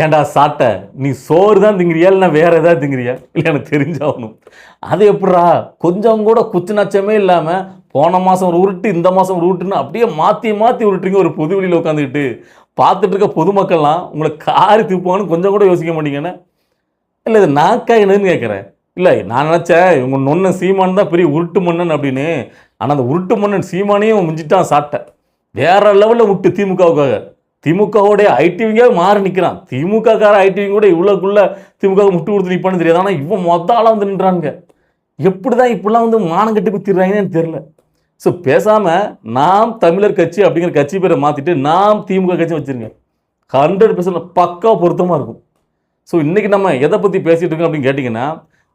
ஏன்டா சாட்டை, நீ சோறு தான் திங்கிறியா இல்லைன்னா வேற ஏதாவது திங்கிறியா இல்லை எனக்கு தெரிஞ்சாகணும். அது எப்படா கொஞ்சம் கூட குச்சு நச்சமே இல்லாமல் போன மாதம் ஒரு உருட்டு இந்த மாதம் ஒரு உருட்டுன்னு அப்படியே மாற்றி மாற்றி உருட்டுறீங்க. ஒரு பொது வெளியில் உட்காந்துக்கிட்டு பார்த்துட்டு இருக்க பொதுமக்கள்லாம் உங்களை காரி தூக்குவான்னு கொஞ்சம் கூட யோசிக்க மாட்டீங்கன்னு. இல்லை இது நாக்கா என்னன்னு கேட்குறேன். இல்லை நான் நினச்சேன் இவங்க நொன்ன சீமான் தான் பெரிய உருட்டு மன்னன் அப்படின்னு. ஆனால் அந்த உருட்டு மன்னன் சீமானையும் மிஞ்சிட்டான் சாட்டை. வேற லெவலில் விட்டு திமுகவுக்காக. திமுகவோடைய ஐடிவிங்க மாறி நிற்கிறான். திமுக கார ஐடிவிங்க கூட இவ்வளோக்குள்ள திமுக முட்டு கொடுத்து நிற்பான்னு தெரியாது. ஆனால் இவன் மொத்த ஆளாக வந்து நின்றாங்க. எப்படி தான் இப்படிலாம் வந்து மானம் கட்டி குத்திடுறாங்கன்னு தெரியல. ஸோ பேசாமல் நாம் தமிழர் கட்சி அப்படிங்கிற கட்சி பேரை மாற்றிட்டு நாம் திமுக கட்சி வச்சுருங்க. 100% பக்கா பொருத்தமாக இருக்கும். ஸோ இன்றைக்கி நம்ம எதை பற்றி பேசிகிட்டு இருக்கோம் அப்படின்னு கேட்டிங்கன்னா,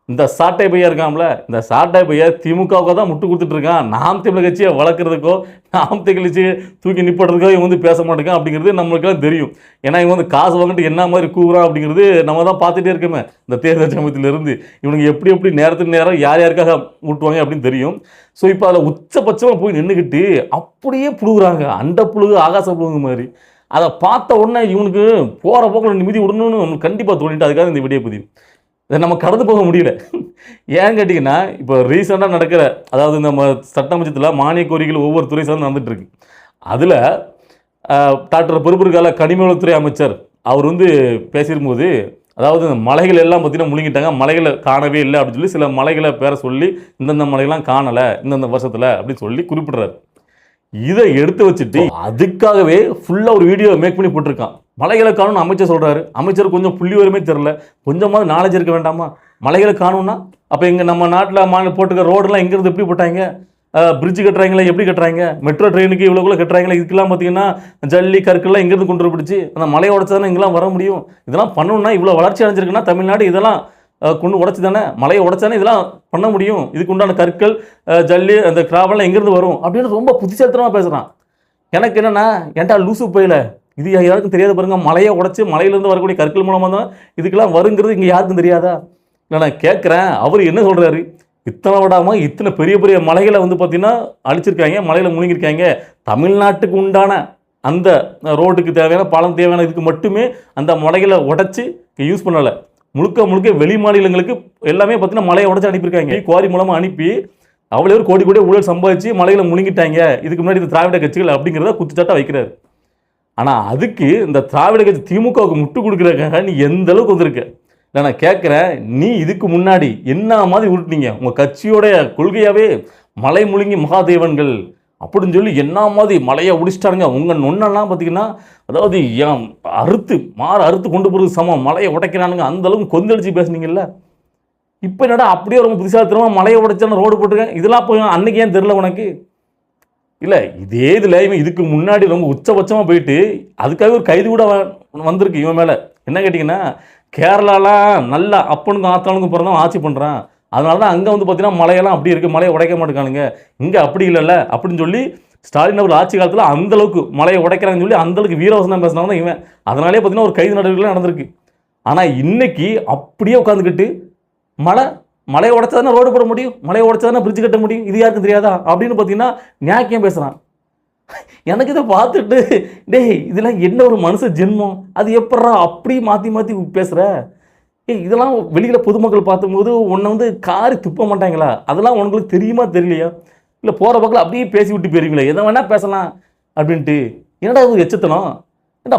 இந்த சாட்டை பையா இருக்கான்ல, இந்த சாட்டை பையா திமுகவுக்கு தான் முட்டு கொடுத்துட்ருக்கான். நாம் தமிழர் கட்சியை வளர்க்குறதுக்கோ நாம் தமிழ் கட்சியை தூக்கி நிப்பாட்டுறதுக்கோ இவன் வந்து பேச மாட்டேங்கான் அப்படிங்கிறது நம்மளுக்கெல்லாம் தெரியும். ஏன்னா இவன் வந்து காசு வாங்கிட்டு என்ன மாதிரி கூறான் அப்படிங்கிறது நம்ம தான் பார்த்துட்டே இருக்கோமே. இந்த தேர்தல் சமயத்திலிருந்து இவனுக்கு எப்படி எப்படி நேரத்துக்கு நேரம் யார் யாருக்காக ஊட்டுவாங்க அப்படின்னு தெரியும். ஸோ இப்போ அதில் உச்சபட்சமாக போய் நின்றுக்கிட்டு அப்படியே புழுகுறாங்க. அண்ட புழுகு ஆகாச புழுகு மாதிரி. அதை பார்த்த உடனே இவனுக்கு போகிற போக்கில் நிமிதி விடணும்னு நம்மளுக்கு கண்டிப்பாக தோணிட்டு அதுக்காக இந்த வீடியோ பதிவு. இதை நம்ம கடந்து போக முடியல. ஏன்னு கேட்டிங்கன்னா இப்போ ரீசெண்டாக நடக்கிற அதாவது நம்ம சட்டமன்றத்தில் மானிய கோரிக்கைகள் ஒவ்வொரு துறை சார்ந்து நடந்துகிட்ருக்கு. அதில் டாக்டர் பொறுப்பிற்கால கனிமவளத்துறை அமைச்சர் அவர் வந்து பேசியிருக்கும்போது அதாவது இந்த மலைகள் எல்லாம் பார்த்தீங்கன்னா முழுங்கிட்டாங்க, மலைகளை காணவே இல்லை அப்படின்னு சொல்லி சில மலைகளை பேர சொல்லி இந்தந்த மலைகள்லாம் காணலை இந்தந்த வருஷத்தில் அப்படின்னு சொல்லி குறிப்பிட்றாரு. இதை எடுத்து வச்சுட்டு அதுக்காகவே ஃபுல்லாக ஒரு வீடியோ மேக் பண்ணி போட்டிருக்கான். மலைகளை காணும்னு அமைச்சர் சொல்கிறாரு. அமைச்சர் கொஞ்சம் புள்ளி வரமே தெரில, கொஞ்சமாவது நாலேஜ் இருக்க வேண்டாமா? மலைகளை காணும்னா அப்போ இங்கே நம்ம நாட்டில் போட்டுக்க ரோடெல்லாம் எங்கேருந்து எப்படி போட்டாங்க? பிரிட்ஜு கட்டுறாங்களா, எப்படி கட்டுறாங்க? மெட்ரோ ட்ரெயினுக்கு இவ்வளோக்குள்ள கட்டுறாங்களா? இதுக்கெல்லாம் பார்த்தீங்கன்னா ஜல்லி கற்கெல்லாம் எங்கேருந்து கொண்டு பிடிச்சி அந்த மலையை உடச்சாதானே இங்கெல்லாம் வர முடியும். இதெல்லாம் பண்ணணும்னா இவ்வளோ வளர்ச்சி அடைஞ்சிருக்குன்னா தமிழ்நாடு இதெல்லாம் கொண்டு உடச்சி தானே, மலையை உடச்சானே இதெல்லாம் பண்ண முடியும். இதுக்கு உண்டான கற்கள் ஜல்லி அந்த கிராவெல்லாம் எங்கேருந்து வரும் அப்படின்னு ரொம்ப புத்திசாலித்தனமாக பேசுகிறான். எனக்கு என்னென்னா ஏன்டா லூசு போயில இது யாருக்கும் தெரியாத பாருங்க. மலையை உடச்சி மலையிலேருந்து வரக்கூடிய கற்கள் மூலமாக தான் இதுக்கெல்லாம் வருங்கிறது இங்கே யாருக்கும் தெரியாதா? இல்லை நான் கேட்குறேன், அவர் என்ன சொல்கிறாரு? இத்தனை விடாமல் இத்தனை பெரிய பெரிய மலைகளை வந்து பார்த்திங்கன்னா அழிச்சிருக்காங்க, மலையில் முழுங்கியிருக்காங்க. தமிழ்நாட்டுக்கு உண்டான அந்த ரோட்டுக்கு தேவையான பாலம் தேவையான இதுக்கு மட்டுமே அந்த மலைகளை உடச்சி யூஸ் பண்ணலை. முழுக்க முழுக்க வெளி மாநிலங்களுக்கு எல்லாமே பார்த்தீங்கன்னா மலையை உடச்சி அனுப்பியிருக்காங்க. குவாரி மூலமாக அனுப்பி அவ்வளோ ஒரு கோடி கோடி ஊழல் சம்பாதிச்சு மலைகளை முழுங்கிட்டாங்க. இதுக்கு முன்னாடி இந்த திராவிட கட்சிகள் அப்படிங்கிறத குத்துச்சாட்டாக வைக்கிறாரு. ஆனால் அதுக்கு இந்த திராவிட கட்சி திமுகவுக்கு முட்டு கொடுக்குறதுக்காக நீ எந்த அளவுக்கு வந்திருக்க? இல்லை நான் கேட்குறேன், நீ இதுக்கு முன்னாடி என்ன மாதிரி உருட்டுனீங்க? உங்கள் கட்சியோடைய கொள்கையாகவே மலை முழுங்கி மகாதேவன்கள் அப்படின்னு சொல்லி என்ன மாதிரி மலையை உடிச்சிட்டாருங்க. உங்கள் நொன்னெல்லாம் பார்த்தீங்கன்னா அதாவது ஏன் அறுத்து கொண்டு போகிறது சமம், மலையை உடைக்கிறானுங்க அந்த அளவுக்கு கொந்தளிச்சு பேசுனீங்கல்ல. இப்போ என்னடா அப்படியே ரொம்ப புத்திசாலித்தனமாக மலையை உடைச்சான ரோடு போட்டிருக்கேன். இதெல்லாம் போய் அன்றைக்கி ஏன் தெரில உனக்கு? இல்லை இதே இதில் இவன் இதுக்கு முன்னாடி ரொம்ப உச்சபட்சமாக போயிட்டு அதுக்காக ஒரு கைது கூட வந்திருக்கு இவன் மேலே. என்ன கேட்டிங்கன்னா கேரளாலாம் நல்லா அப்பனுக்கும் ஆத்தானுக்கும் பிறந்தவன் ஆட்சி பண்ணுறான். அதனால தான் அங்கே வந்து பார்த்தீங்கன்னா மலையெல்லாம் அப்படி இருக்குது, மலையை உடைக்க மாட்டேங்கானுங்க. இங்கே அப்படி இல்லைல்ல அப்படின்னு சொல்லி ஸ்டாலின் அவர் ஆட்சி காலத்தில் அந்தளவுக்கு மலையை உடைக்கிறாங்கன்னு சொல்லி அந்தளவுக்கு வீரவசனம் பேசினவங்க தான் இவன். அதனாலே பார்த்தீங்கன்னா ஒரு கைது நடவடிக்கைலாம் நடந்திருக்கு. ஆனால் இன்னைக்கு அப்படியே உட்காந்துக்கிட்டு மலையை உடைச்சாதானே ரோடு போட முடியும், மலையை உடைச்சாதானே பிரிட்ஜ் கட்ட முடியும், இது யாருக்கும் தெரியாதா அப்படின்னு பார்த்தீங்கன்னா நியாயம் பேசுகிறான். எனக்கு இதை பார்த்துட்டு டேய் இதெல்லாம் என்ன ஒரு மனுஷ ஜென்மம், அது எப்படா அப்படி மாற்றி மாற்றி பேசுகிற? இதெல்லாம் வெளியில் பொதுமக்கள் பார்க்கும்போது உன்னை வந்து காரி துப்ப மாட்டாங்களா? அதெல்லாம் உங்களுக்கு தெரியுமா தெரியலையா? இல்லை போகிற பக்கம் அப்படியே பேசி விட்டு போயிருவீங்களே, எதை வேணால் பேசலாம் அப்படின்ட்டு. என்னடா இது எச்சத்தனம்? ஏன்டா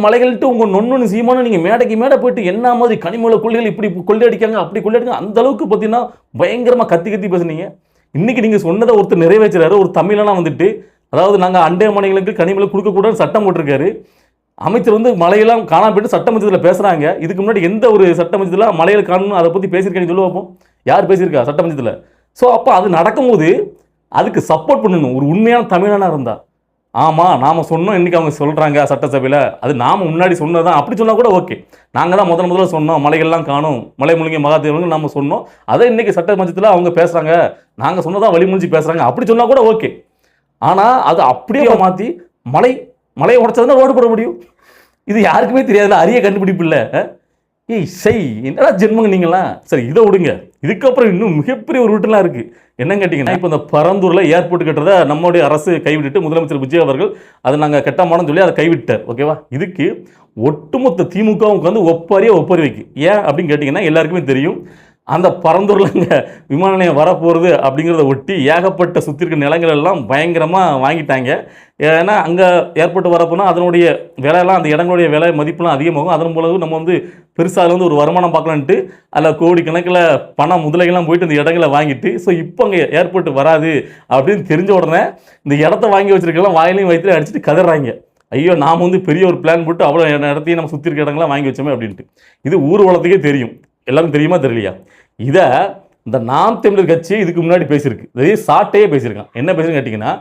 மலைகள்ட்டு உங்கள் நொன்னு சீமானு நீங்கள் மேடைக்கு மேடை போயிட்டு என்ன மாதிரி கனிமூல கொள்ளைகள் இப்படி கொள்ளையடிக்காங்க அப்படி கொள்ளையடிக்காங்க அந்த அளவுக்கு பார்த்தீங்கன்னா பயங்கரமாக கத்தி பேசுனீங்க. இன்றைக்கி நீங்கள் சொன்னதை ஒருத்தர் நிறைவேற்றுறாரு. ஒரு தமிழனா வந்துட்டு அதாவது நாங்கள் அண்டை மாநிலங்களுக்கு கனிமூலம் கொடுக்கக்கூடாதுன்னு சட்டம் போட்டிருக்காரு. அமைச்சர் வந்து மலையெல்லாம் காணாம போயிட்டு சட்டமன்றத்தில் பேசுகிறாங்க. இதுக்கு முன்னாடி எந்த ஒரு சட்டமன்றத்தில் மலையில் காணணும் அதை பற்றி பேசியிருக்கேன்னு சொல்ல வைப்போம். யார் பேசியிருக்கா சட்டமன்றத்தில்? ஸோ அப்போ அது நடக்கும்போது அதுக்கு சப்போர்ட் பண்ணணும் ஒரு உண்மையான தமிழனாக இருந்தால். ஆமாம் நாம் சொன்னோம், இன்றைக்கி அவங்க சொல்கிறாங்க சட்டசபையில், அது நாம் முன்னாடி சொன்னதான் அப்படி சொன்னால் கூட ஓகே. நாங்கள் தான் முதல்ல சொன்னோம் மலைகள்லாம் காணும், மலை முழுங்கிய மகாதேவர்கள் நம்ம சொன்னோம், அதை இன்றைக்கி சட்டமன்றத்தில் அவங்க பேசுகிறாங்க, நாங்கள் சொன்னதான் வழி முடிஞ்சு பேசுகிறாங்க அப்படி சொன்னால் கூட ஓகே. ஆனால் அது அப்படியே மாற்றி மலையை உடைச்சதுன்னா ரோடு போட முடியும். இது யாருக்குமே தெரியாதுல்ல, அரிய கண்டுபிடிப்பு இல்லை. என்னடா ஜென்மங்க நீங்களாம். சரி இதை விடுங்க, இதுக்கப்புறம் இன்னும் மிகப்பெரிய ஒரு ரூட்டெல்லாம் இருக்குது. என்னன்னு கேட்டிங்கன்னா இப்போ இந்த பரந்தூரில் ஏர்போர்ட் கட்டுறதை நம்மளுடைய அரசு கைவிட்டுட்டு முதலமைச்சர் விஜய் அவர்கள் அதை நாங்கள் கட்டமானு சொல்லி அதை கைவிட்டார். ஓகேவா? இதுக்கு ஒட்டுமொத்த திமுகவும் வந்து ஒப்பறி வைக்கு. ஏன் அப்படின்னு கேட்டிங்கன்னா எல்லாருக்குமே தெரியும். அந்த பரந்தூரில் இங்கே விமான நிலையம் வரப்போகிறது அப்படிங்கிறத ஒட்டி ஏகப்பட்ட சுற்றி இருக்க நிலங்கள் எல்லாம் பயங்கரமாக வாங்கிட்டாங்க. ஏன்னா அங்கே ஏற்பட்டு வரப்போனால் அதனுடைய விலையெல்லாம் அந்த இடங்களுடைய விலை மதிப்புலாம் அதிகமாகும். அதன் மூலம் நம்ம வந்து பெருசாக அதில் வந்து ஒரு வருமானம் பார்க்கலான்ட்டு அதில் கோடிக்கணக்கில் பணம் முதலைகள்லாம் போயிட்டு இந்த இடங்களை வாங்கிட்டு ஸோ இப்போ அங்கே ஏற்பட்டு வராது அப்படின்னு தெரிஞ்ச உடனே இந்த இடத்த வாங்கி வச்சுருக்கலாம் வாயிலையும் வயிற்றுலையும் அடிச்சுட்டு கதறாங்க. ஐயோ நாம் வந்து பெரிய ஒரு பிளான் போட்டு அவ்வளோ இடத்தையும் நம்ம சுற்றி இருக்க இடங்கள்லாம் வாங்கி வச்சோமே அப்படின்ட்டு. இது ஊர் வளத்துக்கே தெரியும். எல்லாரும் தெரியுமா தெரியலையா? இதை இந்த நாம் தமிழர் கட்சி இதுக்கு முன்னாடி பேசியிருக்கு. இதே சாட்டையே பேசியிருக்கான். என்ன பேசுன்னு கேட்டிங்கன்னா,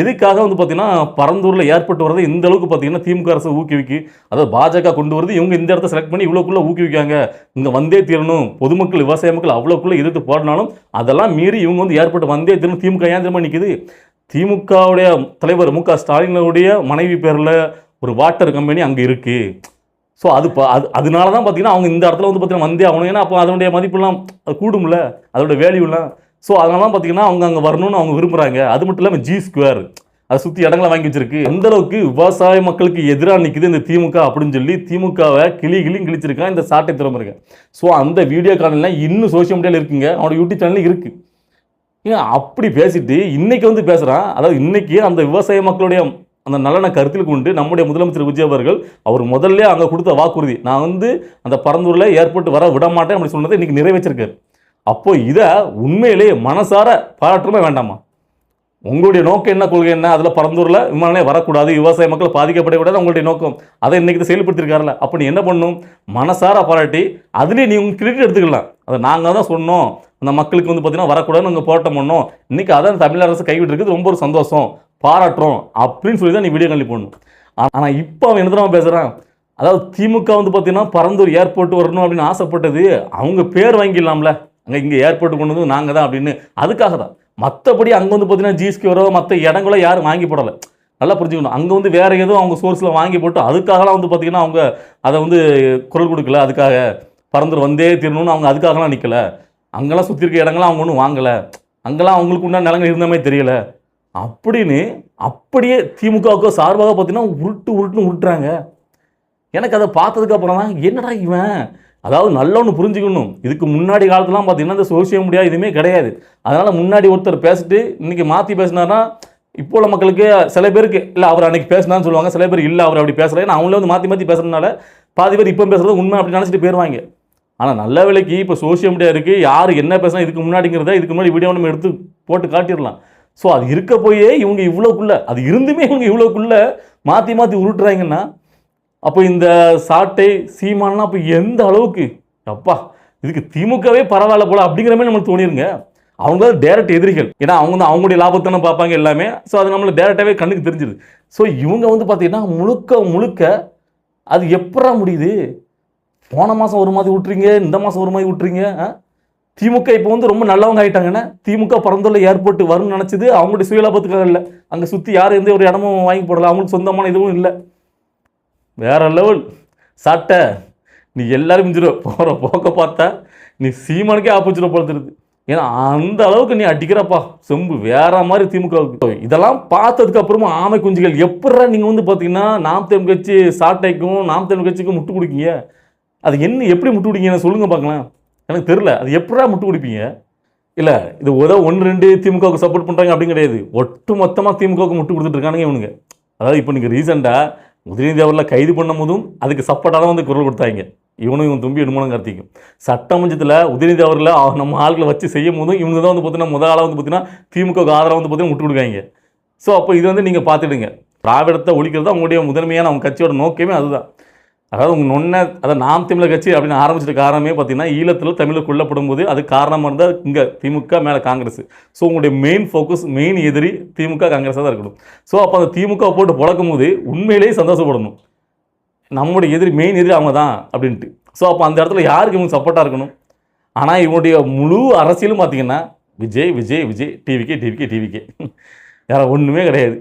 எதுக்காக வந்து பார்த்தீங்கன்னா பரந்தூரில் ஏற்பட்டு வர்றது இந்த அளவுக்கு பார்த்தீங்கன்னா திமுக அரசு ஊக்குவிக்கு, அதாவது பாஜக கொண்டு வருது, இவங்க இந்த இடத்த செலக்ட் பண்ணி இவ்வளோக்குள்ளே ஊக்குவிக்காங்க, இங்கே வந்தே தீரணும், பொதுமக்கள் விவசாய மக்கள் அவ்வளோக்குள்ளே எதிர்த்து போடனாலும் அதெல்லாம் மீறி இவங்க வந்து ஏற்பட்டு வந்தே தீரணும். திமுக ஏன் திரும்ப நிற்குது? திமுகவுடைய தலைவர் மு க ஸ்டாலினுடைய மனைவி பேரில் ஒரு வாட்டர் கம்பெனி அங்கே இருக்குது. ஸோ அதனால தான் பார்த்தீங்கன்னா அவங்க இந்த இடத்துல வந்து பார்த்தீங்கன்னா வந்தே ஆகணும். ஏன்னா அப்போ அதனுடைய மதிப்புலாம் அது கூடும்ல, அதோட வேல்யூலாம். ஸோ அதனால தான் பார்த்தீங்கன்னா அவங்க அங்கே வரணும்னு அவங்க விரும்புகிறாங்க. அது மட்டும் இல்லாமல் G2 அதை சுற்றி இடங்களை வாங்கி வச்சிருக்கு. அந்த அளவுக்கு விவசாய மக்களுக்கு எதிராக நிற்குது இந்த திமுக அப்படின்னு சொல்லி திமுகவை கிழிச்சிருக்கான் இந்த சாட்டை திறமைங்க. ஸோ அந்த வீடியோ காணலாம் இன்னும் சோஷியல் மீடியாவில் இருக்குங்க, அவனோட யூடியூப் சேனலில் இருக்குது. ஏன் அப்படி பேசிட்டு இன்னைக்கு வந்து பேசுகிறான். அதாவது இன்னைக்கு அந்த விவசாய மக்களுடைய அந்த நலனை கருத்தில் கொண்டு நம்முடைய முதலமைச்சர் விஜய் அவர்கள் அவர் முதல்ல அங்கே கொடுத்த வாக்குறுதி, நான் வந்து அந்த பரந்தூரில் ஏற்பட்டு வர விட மாட்டேன் அப்படி சொன்னதை இன்றைக்கி நிறைவேற்றிருக்காரு. அப்போ இதை உண்மையிலேயே மனசார பாராட்டுமே வேண்டாமா? உங்களுடைய நோக்கம் என்ன, கொள்கை என்ன? அதில் பரந்தூரில் விமானமே வரக்கூடாது, விவசாய மக்கள் பாதிக்கப்படக்கூடாது உங்களுடைய நோக்கம். அதை இன்றைக்கி செயல்படுத்தியிருக்காருல்ல. அப்போ நீ என்ன பண்ணணும்? மனசார பாராட்டி அதுலேயே நீ உங்கள் கிரெடிட் எடுத்துக்கலாம். அதை நாங்கள் தான் சொன்னோம், அந்த மக்களுக்கு வந்து பார்த்தீங்கன்னா வரக்கூடாதுன்னு நாங்கள் போராட்டம் பண்ணோம், இன்றைக்கி அதான் தமிழ் அரசு கைவிட்டு இருக்குது, ரொம்ப ஒரு சந்தோஷம், பாராட்டுறோம் அப்படின்னு சொல்லி தான் நீ வீடியோ கண்டிப்பாக போடணும். ஆனால் இப்போ அவன் என்ன தான் பேசுகிறான்? அதாவது திமுக வந்து பார்த்தீங்கன்னா பரந்தூர் ஏர்போர்ட் வரணும் அப்படின்னு ஆசைப்பட்டது அவங்க பேர் வாங்கிடலாம்ல, இங்கே ஏர்போர்ட் கொண்டு வந்து நாங்கள் தான் அப்படின்னு, அதுக்காக தான். மற்றபடி அங்கே வந்து பார்த்தீங்கன்னா G2 மற்ற இடங்கள யாரும் வாங்கி போடலை. நல்லா புரிஞ்சுக்கணும். அங்கே வந்து வேறு எதுவும் அவங்க சோர்ஸில் வாங்கி போட்டு அதுக்காகலாம் வந்து பார்த்திங்கன்னா அவங்க அதை வந்து குரல் கொடுக்கல. அதுக்காக பரந்தூர் வந்தே தீரணும்னு அவங்க அதுக்காகலாம் நிற்கலை. அங்கெல்லாம் சுற்றி இருக்க இடங்கள்லாம் அவங்க ஒன்றும் வாங்கலை, அங்கெல்லாம் அவங்களுக்கு உண்டான நிலங்கள் இருந்த மாதிரி தெரியலை அப்படின்னு அப்படியே திமுகவுக்கு சார்பாக பார்த்தீங்கன்னா உருட்டுன்னு உருட்டுறாங்க. எனக்கு அதை பார்த்ததுக்கு அப்புறம் தான் என்னடா இவன், அதாவது நல்ல ஒன்று புரிஞ்சுக்கணும். இதுக்கு முன்னாடி காலத்துலாம் பார்த்தீங்கன்னா இந்த சோசியல் மீடியா எதுவுமே கிடையாது. அதனால் முன்னாடி ஒருத்தர் பேசிட்டு இன்றைக்கி மாற்றி பேசினார்னா இப்போ உள்ள மக்களுக்கு சில பேருக்கு இல்லை அவர் அன்றைக்கி பேசினான்னு சொல்லுவாங்க, சில பேர் இல்லை அவர் அப்படி பேசலை, ஏன்னா அவங்களே வந்து மாற்றி பேசுறதுனால பாதி பேர் இப்போ பேசுகிறது உண்மை அப்படி நினச்சிட்டு போயிடுவாங்க. ஆனால் நல்ல வேலைக்கு இப்போ சோசியல் மீடியா இருக்குது, யார் என்ன பேசினா இதுக்கு முன்னாடிங்கிறத இதுக்கு முன்னாடி வீடியோ நம்ம எடுத்து போட்டு காட்டிடலாம். ஸோ அது இருக்க போயே இவங்க இவ்வளோக்குள்ளே, அது இருந்துமே இவங்க இவ்வளோக்குள்ளே மாற்றி உருட்டுறாங்கன்னா அப்போ இந்த சாட்டை சீமானலாம் அப்போ எந்த அளவுக்கு அப்பா இதுக்கு திமுகவே பரவாயில்ல போல அப்படிங்கிற மாதிரி நம்மளுக்கு தோணிருங்க. அவங்க டேரக்ட் எதிரிகள், ஏன்னா அவங்க வந்து அவங்களுடைய லாபத்தானே பார்ப்பாங்க எல்லாமே. ஸோ அது நம்மளுக்கு டேரெக்டாகவே கண்ணுக்கு தெரிஞ்சிருது. ஸோ இவங்க வந்து பார்த்தீங்கன்னா முழுக்க அது எப்படா முடியுது? போன மாதம் ஒரு மாதிரி விட்டுறீங்க, இந்த மாதம் ஒரு மாதிரி விட்டுறீங்க. திமுக இப்போ வந்து ரொம்ப நல்லவங்க ஆகிட்டாங்கன்னா, திமுக பரந்தூரில் ஏர்போர்ட் வரும்னு நினச்சிது அவங்களுடைய சுயலாபத்துக்காக இல்லை. அங்கே சுற்றி யாரும் எந்த ஒரு இடமும் வாங்கி போடலை, அவங்களுக்கு சொந்தமான இதுவும் இல்லை. வேற லெவல் சாட்டை, நீ எல்லாரும் மிஞ்சிடும் போகிற போக்க பார்த்தா நீ சீமானுக்கே ஆப்போசிட் போல தெரியுது. ஏன்னா அந்த அளவுக்கு நீ அடிக்கிறப்பா செம்பு வேற மாதிரி திமுகவுக்கு. இதெல்லாம் பார்த்ததுக்கு அப்புறமா ஆமை குஞ்சுகள் எப்படா நீங்கள் வந்து பார்த்தீங்கன்னா நாம் தமிழ் கட்சி சாட்டைக்கும் நாம் தமிழ் கட்சிக்கும் முட்டு கொடுக்கீங்க? அது என்ன எப்படி முட்டு கொடுக்கீங்கன்னு சொல்லுங்க பார்க்கலாம். எனக்கு தெரில அது எப்படா முட்டு கொடுப்பீங்க? இல்லை இது ஏதோ 1-2 திமுகவுக்கு சப்போர்ட் பண்ணுறாங்க அப்படின்னு கிடையாது, ஒட்டு மொத்தமாக திமுகவுக்கு முட்டு கொடுத்துட்டு இருக்கானுங்க இவனுங்க. அதாவது இப்போ நீங்கள் ரீசெண்டாக உதயநிதி அவர்களை கைது பண்ணும் போதும் அதுக்கு சப்போர்ட்டாக தான் வந்து குரல் கொடுத்தாங்க. இவனும் இவன் தும்பி இடுமனும் கார்த்திக்கும் சட்டமன்றத்தில் உதயநிதி அவர்களை நம்ம ஆட்களை வச்சு செய்யும் போதும் இவங்க தான் வந்து பார்த்தீங்கன்னா முதல் ஆளாக வந்து பார்த்தீங்கன்னா திமுக ஆதரவு வந்து பார்த்தீங்கன்னா முட்டு கொடுக்காங்க. ஸோ அப்போ இது வந்து நீங்கள் பார்த்துடுங்க, திராவிடத்தை ஒழிக்கிறது தான் அவங்களுடைய முதன்மையான அவங்க கட்சியோட நோக்கமே அதுதான். அதாவது உங்கள் நொன்ன அதை நாம் தமிழர் கட்சி அப்படின்னு ஆரம்பிச்சிட்ட காரணமே பார்த்தீங்கன்னா ஈழத்தில் தமிழர் கொல்லப்படும் போது அது காரணமாக இருந்தால் இங்கே திமுக மேலே காங்கிரஸ். ஸோ உங்களுடைய மெயின் ஃபோக்கஸ் மெயின் எதிரி திமுக காங்கிரஸாக தான் இருக்கணும். ஸோ அப்போ அந்த திமுக போட்டு புழக்கும் போது உண்மையிலேயே சந்தோஷப்படணும், நம்முடைய எதிரி மெயின் எதிரி அவங்க தான் அப்படின்ட்டு. ஸோ அப்போ அந்த இடத்துல யாருக்கு இவங்க சப்போர்ட்டாக இருக்கணும்? ஆனால் இவனுடைய முழு அரசியலும் பார்த்தீங்கன்னா விஜய் விஜய் விஜய் டிவிக்கே வேறு ஒன்றுமே கிடையாது.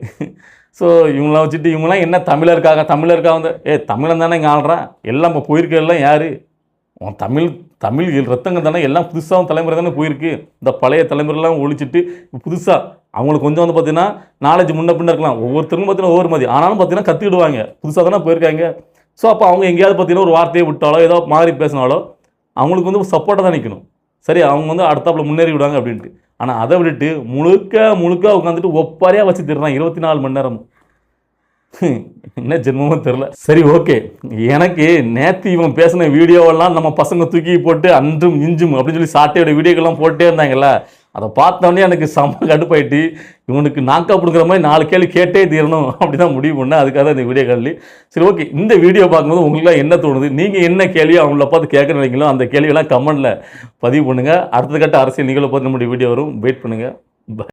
ஸோ இவங்களாம் வச்சுட்டு இவங்களாம் என்ன தமிழருக்காக வந்து தமிழன் தானே இங்கே ஆள்றான், எல்லாம் இப்போ போயிருக்கலாம் யார்? தமிழ் ரத்தங்கள் தானே, எல்லாம் புதுசாக தலைமுறை தானே போயிருக்கு. இந்த பழைய தலைமுறைலாம் ஒழிச்சிட்டு புதுசாக அவங்களுக்கு கொஞ்சம் வந்து பார்த்தீங்கன்னா நாலேஜ் முன்ன பின்ன இருக்கலாம், ஒவ்வொருத்தருக்கும் பார்த்தீங்கன்னா ஒவ்வொரு மாதிரி, ஆனாலும் பார்த்தீங்கன்னா கற்றுக்கிடுவாங்க, புதுசாக தானே போயிருக்காங்க. ஸோ அப்போ அவங்க எங்கேயாவது பார்த்தீங்கன்னா ஒரு வார்த்தையை விட்டாலோ ஏதோ மாதிரி பேசினாலோ அவங்களுக்கு வந்து சப்போர்ட்டாக தான் நிற்கணும். சரி, அவங்க வந்து அடுத்தாப்புல முன்னேறி விடுவாங்க அப்படின்ட்டு. ஆனால் அதை விட்டுட்டு முழுக்க உட்காந்துட்டு ஒப்பாரியாக வச்சு தருறான் 24 மணி நேரம். என்ன ஜென்மமும் தெரில. சரி, ஓகே. எனக்கு நேற்று இவன் பேசின வீடியோவெல்லாம் நம்ம பசங்க தூக்கி போட்டு அன்றும் இஞ்சும் அப்படின்னு சொல்லி சாட்டையோட வீடியோக்கெல்லாம் போட்டே இருந்தாங்கல்ல, அதை பார்த்தோன்னே எனக்கு செம்ம கடுப்பாயிட்டு இவனுக்கு நாக்கா பிடுங்குற மாதிரி 4 கேள்வி கேட்டே தீரணும் அப்படி தான் முடிவு பண்ணேன். அதுக்காக தான் இந்த வீடியோ காலி. சரி, ஓகே. இந்த வீடியோ பார்க்கும்போது உங்களுக்குலாம் என்ன தோணுது? நீங்கள் என்ன கேள்வியோ அவங்கள பார்த்து கேட்க நினைக்கிறீங்களோ அந்த கேள்வியெல்லாம் கமெண்ட்டில் பதிவு பண்ணுங்கள். அடுத்த கட்ட அரசியல் நிகழ்வை பார்த்து நம்மளுடைய வீடியோ வரும். வெயிட் பண்ணுங்கள்.